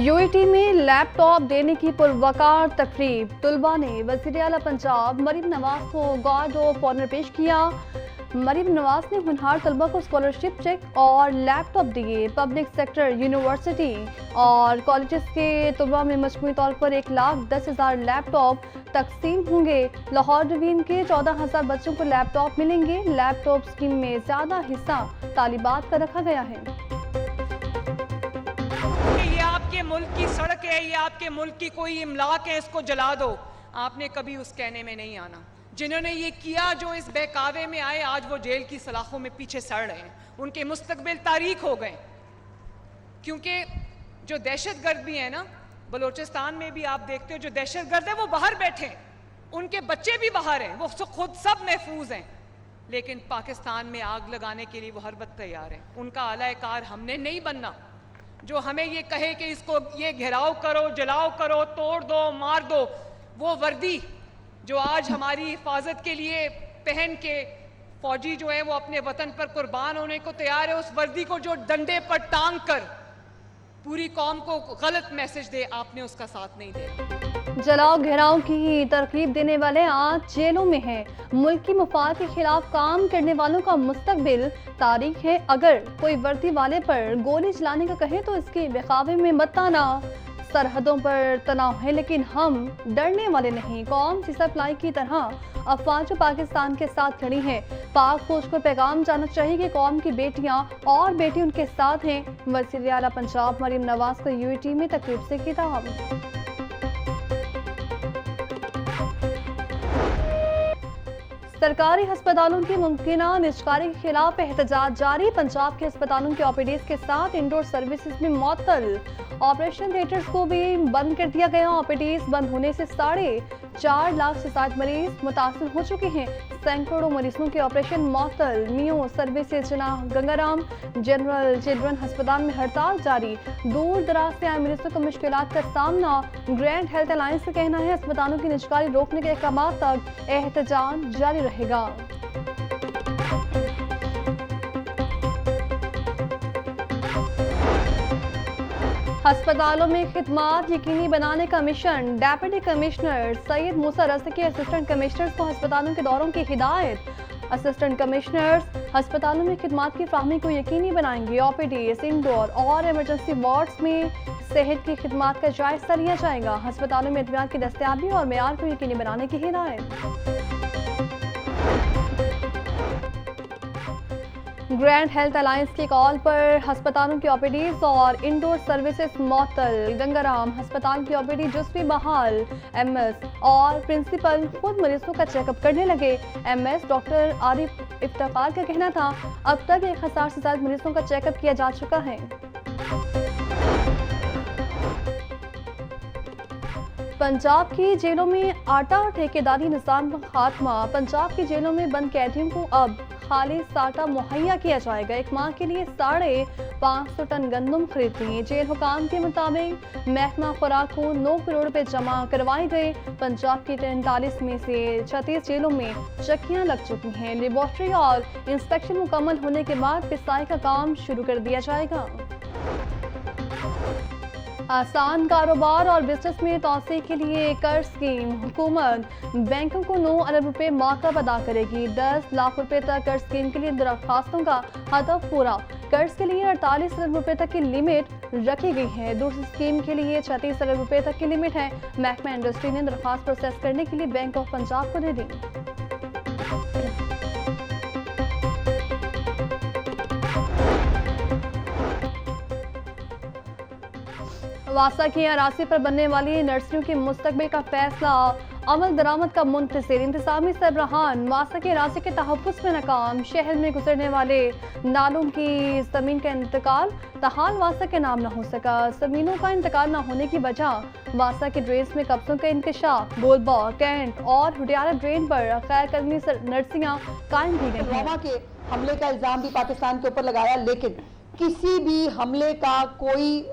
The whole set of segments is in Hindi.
यूएटी में लैपटॉप देने की पुरवकार तकरीब। तलबा ने वज़ीर आला पंजाब मरीम नवाज को गार्ड ऑफ ऑनर पेश किया। मरीम नवाज ने होनहार तलबा को स्कॉलरशिप चेक और लैपटॉप दिए। पब्लिक सेक्टर यूनिवर्सिटी और कॉलेजेस के तलबा में मजमूई तौर पर 1,10,000 लैपटॉप तकसीम होंगे। लाहौर डिवीजन के 14,000 बच्चों को लैपटॉप मिलेंगे। लैपटॉप स्कीम में ज़्यादा हिस्सा तालिबात का रखा गया है। ये आपके मुल्क की सड़क है, ये आपके मुल्क की कोई इमलाक है, इसको जला दो। आपने कभी उस कहने में नहीं आना। जिन्होंने ये किया, जो इस बहकावे में आए, आज वो जेल की सलाखों में पीछे सड़ रहे हैं। उनके मुस्तकबिल तारीख हो गए। क्योंकि जो दहशतगर्द भी है ना, बलोचिस्तान में भी आप देखते हो, जो दहशतगर्द है वो बाहर बैठे हैं, उनके बच्चे भी बाहर हैं, वो खुद सब महफूज हैं, लेकिन पाकिस्तान में आग लगाने के लिए वो हर वक्त तैयार है। उनका आलाकार हमने नहीं बनना। जो हमें ये कहे कि इसको ये घेराव करो, जलाओ करो, तोड़ दो, मार दो, वो वर्दी जो आज हमारी हिफाजत के लिए पहन के फौजी जो है वो अपने वतन पर कुर्बान होने को तैयार है, उस वर्दी को जो डंडे पर टांग कर पूरी कौम को गलत मैसेज दे, आपने उसका साथ नहीं दिया। जलाओ घेराव की तरकीब देने वाले आज जेलों में हैं। मुल्क की मुफाद के खिलाफ काम करने वालों का मुस्तकबिल तारीख है। अगर कोई वर्दी वाले पर गोली चलाने का कहे तो इसके बहकावे में मत आना। सरहदों पर तनाव है लेकिन हम डरने वाले नहीं। कौम सी सप्लाई की तरह अफवाज पाकिस्तान के साथ खड़ी है। पाक फौज को पैगाम जाना चाहिए कि कौम की बेटियां और बेटी उनके साथ हैं। वज़ीर आला पंजाब मरीम नवाज को यूएटी में तकरीब से खिताब। सरकारी अस्पतालों की मुमकिना निजकारी के खिलाफ एहतजाज जारी। पंजाब के अस्पतालों के ओपीडीज के साथ इंडोर सर्विसेज में मअतल। ऑपरेशन थिएटर्स को भी बंद कर दिया गया। ओपीडीज बंद होने से 4.5 लाख से 60 मरीज मुतासर हो चुके हैं। सैकड़ों मरीजों के operation मअतल। मियो services जनाह Gangaram general children अस्पताल में हड़ताल जारी। दूर दराज से आए मरीजों को मुश्किलात का सामना। ग्रैंड हेल्थ अलायंस का कहना है अस्पतालों की निजकारी रोकने के अहकाम तक एहतजाज जारी रहेगा। अस्पतालों में खिदमात यकीनी बनाने का मिशन। डेप्यूटी कमिश्नर सैयद मूसा रज़की असिस्टेंट कमिश्नर्स को अस्पतालों के दौरों की हिदायत। असिस्टेंट कमिश्नर्स अस्पतालों में खिदमात की फ्राहमी को यकीनी बनाएंगे। ओपीडीज, इंडोर और इमरजेंसी वार्ड्स में सेहत की खिदमात का जायजा लिया जाएगा। अस्पतालों में अद्वियात की दस्तयाबी और मेयार को यकीनी बनाने की हिदायत। ग्रैंड हेल्थ अलायंस की कॉल पर अस्पतालों की ओपीडीज और इंडोर सर्विसेज मअतल। गंगाराम अस्पताल की ओपीडी जुज़वी बहाल। एमएस और प्रिंसिपल खुद मरीजों का चेकअप करने लगे। एमएस डॉक्टर आरिफ इफ्तिखार का कहना था अब तक 1,000 से ज्यादा मरीजों का चेकअप किया जा चुका है। पंजाब की जेलों में आटा ठेकेदारी निज़ाम का खात्मा। पंजाब की जेलों में बंद कैदियों को अब खालिस आटा मुहैया किया जाएगा। एक माह के लिए 550 टन गंदम खरीदनी। जेल हुकाम के मुताबिक महकमा खुराक को 9 करोड़ रुपए जमा करवाए गए। पंजाब की 43 में से 36 जेलों में चक्कियां लग चुकी हैं। लेबोरेटरी और इंस्पेक्शन मुकम्मल होने के बाद पिसाई का काम शुरू कर दिया जाएगा। आसान कारोबार और बिजनेस में तोसी के लिए कर्ज स्कीम। हुकूमत बैंकों को 9 अरब रुपए माकब अदा करेगी। 10 लाख रुपए तक कर्ज स्कीम के लिए दरख्वास्तों का हदफ पूरा। कर्ज के लिए 48 अरब रुपए तक की लिमिट रखी गई है। दूसरी स्कीम के लिए 36 अरब रुपए तक की लिमिट है। महकमा इंडस्ट्री ने दरख्वास्त प्रोसेस करने के लिए बैंक ऑफ पंजाब को दे दी। वासा की अरासी पर बनने वाली नर्सरियों के मुस्तकबिल का फैसला। अमल दरामद का मुंतज़िर। इंतज़ामी सरबराहान वासा के अरासी के तहफ़्फ़ुज़ में नाकाम। शहर में गुजरने वाले नालों की ज़मीन का इंतकाल तहाल वासा के नाम न हो सका। ज़मीनों का इंतकाल न होने की वजह वासा के ड्रेन्स में कब्ज़ों का इंकशाफ। गोलबा, कैंट और हुडियारा ड्रेन पर गैर कानूनी नर्सरियाँ कायम की गई हैं। के हमले का इल्ज़ाम भी पाकिस्तान के ऊपर लगाया, लेकिन किसी भी हमले का कोई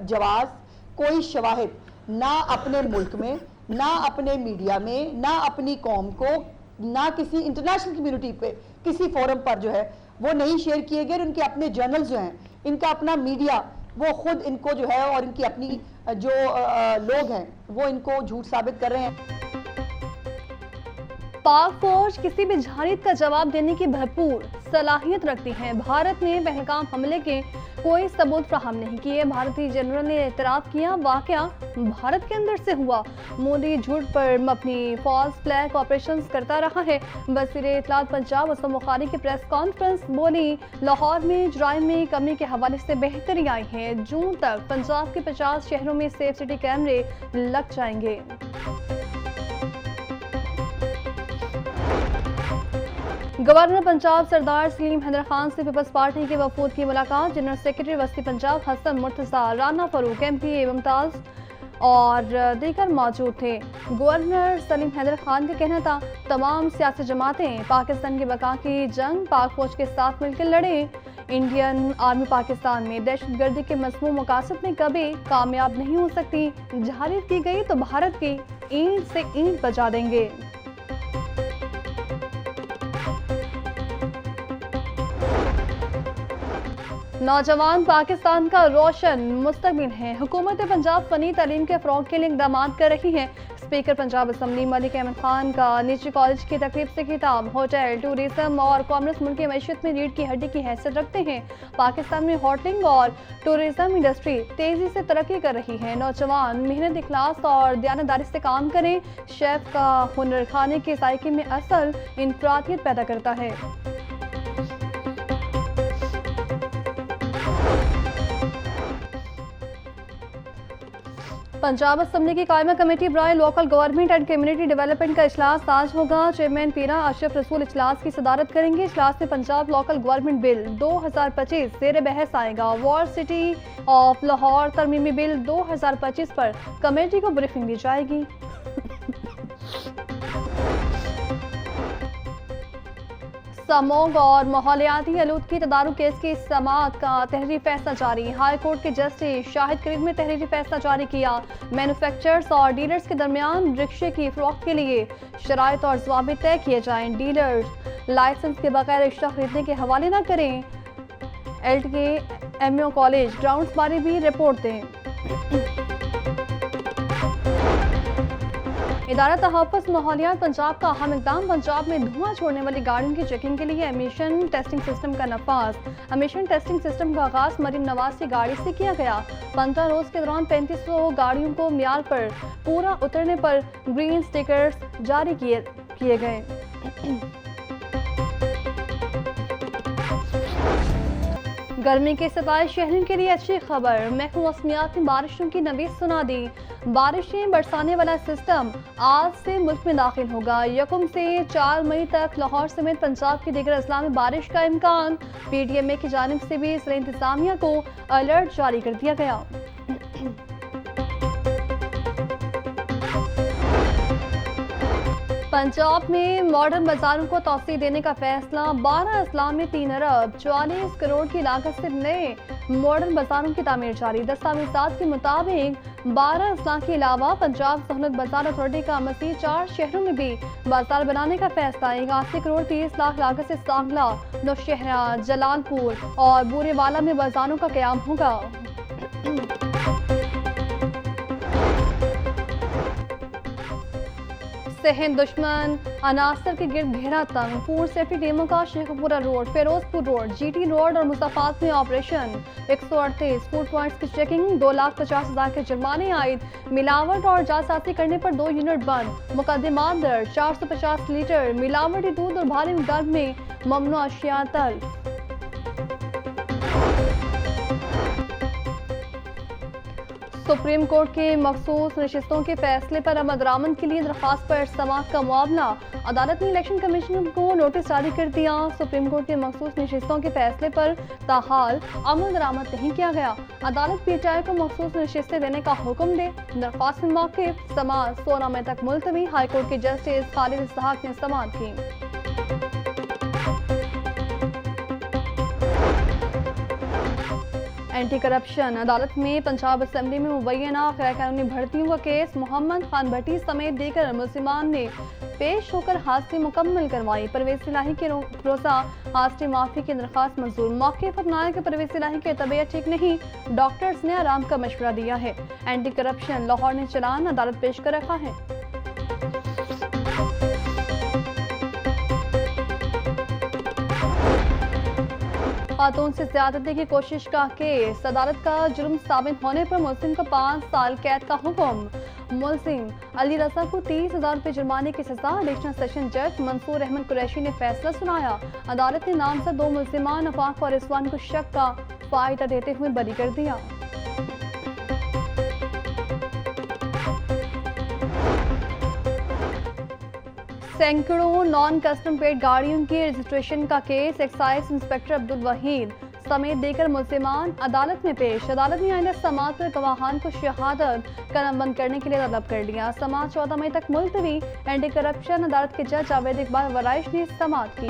जवाब, कोई शवाहिद ना अपने मुल्क में, ना अपने मीडिया में, ना अपनी कौम को, ना किसी इंटरनेशनल कम्युनिटी पे, किसी फोरम पर जो है वो नहीं शेयर किए गए। उनके अपने जर्नल्स जो हैं, इनका अपना मीडिया वो खुद इनको जो है और इनकी अपनी जो लोग हैं वो इनको झूठ साबित कर रहे हैं। पाक फौज किसी भी झाड़ित का जवाब देने की भरपूर सलाहियत रखती है। भारत ने पहलगाम हमले के कोई सबूत फ्राहम नहीं किए। भारतीय जनरल ने एतराफ़ किया, वाकया भारत के अंदर से हुआ। मोदी झूठ पर अपनी फॉल्स फ्लैग ऑपरेशंस करता रहा है। वज़ीर इत्तलात पंजाब असम बुखारी की प्रेस कॉन्फ्रेंस बोली, लाहौर में जुराइम में कमी के हवाले से बेहतरी आई है। जून तक पंजाब के 50 शहरों में सेफ सिटी कैमरे लग जाएंगे। गवर्नर पंजाब सरदार सलीम हैदर खान से पीपल्स पार्टी के वफूद की मुलाकात। जनरल सेक्रेटरी वस्ती पंजाब हसन मुर्तज़ा, राना फरूक, MP मुमताज़ और दीगर मौजूद थे। गवर्नर सलीम हैदर खान का कहना था, तमाम सियासी जमातें पाकिस्तान की बका की जंग पाक फौज के साथ मिलकर लड़े। इंडियन आर्मी पाकिस्तान में दहशतगर्दी के मज़मूम मकासद में कभी कामयाब नहीं हो सकती। झारित की गई तो भारत की ईंट से ईंट बजा देंगे। नौजवान पाकिस्तान का रोशन मुस्तकबिल है। हुकूमत पंजाब फनी तालीम के फ़रोग़ के लिए इक़दाम कर रही है। स्पीकर पंजाब असम्बली मलिक अहमद खान का निजी कॉलेज की तकरीब से खिताब। होटल, टूरिज्म और कॉमर्स मुल्क की मैशत में रीढ़ की हड्डी की हैसियत रखते हैं। पाकिस्तान में होटलिंग और टूरिज्म इंडस्ट्री तेज़ी से तरक्की कर रही है। नौजवान मेहनत, इखलास और दयानतदारी से काम करें। शेफ़ का हुनर खाने के जायके में असल इनफरादियत पैदा करता है। पंजाब असम्बली की कायमा कमेटी बराए local government and community development का इजलास आज होगा। चेयरमैन पीरा अशरफ रसूल इजलास की सदारत करेंगे। इजलास में पंजाब लोकल गवर्नमेंट बिल 2025 ज़ेर बहस आएगा। वॉर सिटी ऑफ लाहौर तरमीमी बिल 2025 पर कमेटी को ब्रीफिंग दी जाएगी। समोग और माहौलियाती आलूदगी तदारुक केस की समाअत का तहरीरी फैसला जारी। हाई कोर्ट के जस्टिस शाहिद करीम ने तहरीरी फैसला जारी किया। मैन्युफैक्चरर्स और डीलर्स के दरमियान रिक्शे की फरोख्त के लिए शराइत और ज़वाबित तय किए जाएं। डीलर्स लाइसेंस के बगैर रिक्शा खरीदने के हवाले न करें। LTK MO कॉलेज ग्राउंड्स बारे भी रिपोर्ट दें। इदारा तहफ़्फ़ुज़ माहौलियात पंजाब का अहम इक़दाम। पंजाब में धुआं छोड़ने वाली गाड़ियों की चेकिंग के लिए एमिशन टेस्टिंग सिस्टम का नफाज। एमिशन टेस्टिंग सिस्टम का आगाज़ मरीम नवाज की गाड़ी से किया गया। 15 रोज़ के दौरान 3500 गाड़ियों को मियार पर पूरा उतरने पर ग्रीन स्टिकर्स जारी किए गए। गर्मी के सताए शहरों के लिए अच्छी खबर। महकमा मौसमियात ने बारिशों की नवीद सुना दी। बारिशें बरसाने वाला सिस्टम आज से मुल्क में दाखिल होगा। 1 से 4 मई तक लाहौर समेत पंजाब के दीगर अजला में बारिश का इम्कान। PDMA की जानिब से भी ज़िला इंतज़ामिया को अलर्ट जारी कर दिया गया। पंजाब में मॉडर्न बाजारों को तौसीह देने का फैसला। 12 अजला में 3 अरब 44 करोड़ की लागत से नए मॉडर्न बाजारों की तामीर जारी। दस्तावेज़ात के मुताबिक 12 अजला के अलावा पंजाब सहूलत बाजार अथॉरिटी का मज़ीद 4 शहरों में भी बाजार बनाने का फैसला। 81 करोड़ 30 लाख लागत से सांगला, नौशहरा, जलालपुर और बूरेवाला में बाजारों का क़याम होगा। सेहन दुश्मन अनासर के गिर्द घेरा तंग। फूड सेफ्टी टीमों का Sheikhupura road, Firozpur road, GT road और मुसाफात में ऑपरेशन। 138 फूड पॉइंट्स की चेकिंग। 2,50,000 के जुर्माने आयद। मिलावट और जालसाजी करने पर 2 यूनिट बंद। मुकदमा दर्ज। 450 लीटर मिलावटी दूध और भारी मिकदार में ममनुआ अशिया तल्फ। सुप्रीम कोर्ट के मखसूस नशिस्तों के फैसले पर अमल दरामद के लिए दरख्वास्त पर समाअत का मुआवला। अदालत ने इलेक्शन कमीशन को नोटिस जारी कर दिया। सुप्रीम कोर्ट के मखसूस नशिस्तों के फैसले पर ताहाल अमल दरामद नहीं किया गया। अदालत PTI को मखसूस नशिस्तें देने का हुक्म दे। दरख्वास्त में मौक़िफ़ समाअत 16 मई तक मुलतवी। हाईकोर्ट के जस्टिस खालिद इसहाक ने समाअत की। एंटी करप्शन अदालत में पंजाब असम्बली में मुबैना गैर कानूनी भर्तियों का केस। मोहम्मद खान भट्टी समेत दीगर मुलजिमान ने पेश होकर हाजिरी मुकम्मल करवाई। परवेज इलाही के रोजा हाजिरी माफी की दरखास्त मंजूर। मौके पर नायक परवेज इलाही की तबीयत ठीक नहीं, डॉक्टर्स ने आराम का मशवरा दिया है। एंटी करप्शन लाहौर ने चलान अदालत पेश कर रखा है। खातून से ज्यादती की कोशिश का केस, अदालत का जुर्म साबित होने पर मुलजिम को 5 साल कैद का हुक्म। मुलजिम अली रजा को 30,000 रुपये जुर्माने की सजा। एडिशनल सेशन जज मंसूर अहमद कुरैशी ने फैसला सुनाया। अदालत ने नामजद 2 मुलजिमान अफाक और रिजवान को शक का फायदा देते हुए बरी कर दिया। सैकड़ों नॉन कस्टम प्लेट गाड़ियों की रजिस्ट्रेशन का case, excise inspector Abdul Waheed समेत देकर मुल्जिमान अदालत में पेश। अदालत ने आइंदा समाअत पर गवाहान को शहादत कलमबंद करने के लिए तलब कर लिया। समाअत 14 मई तक मुलतवी। एंटी करप्शन अदालत के जज जावेद इकबाल वराइश ने समाअत की।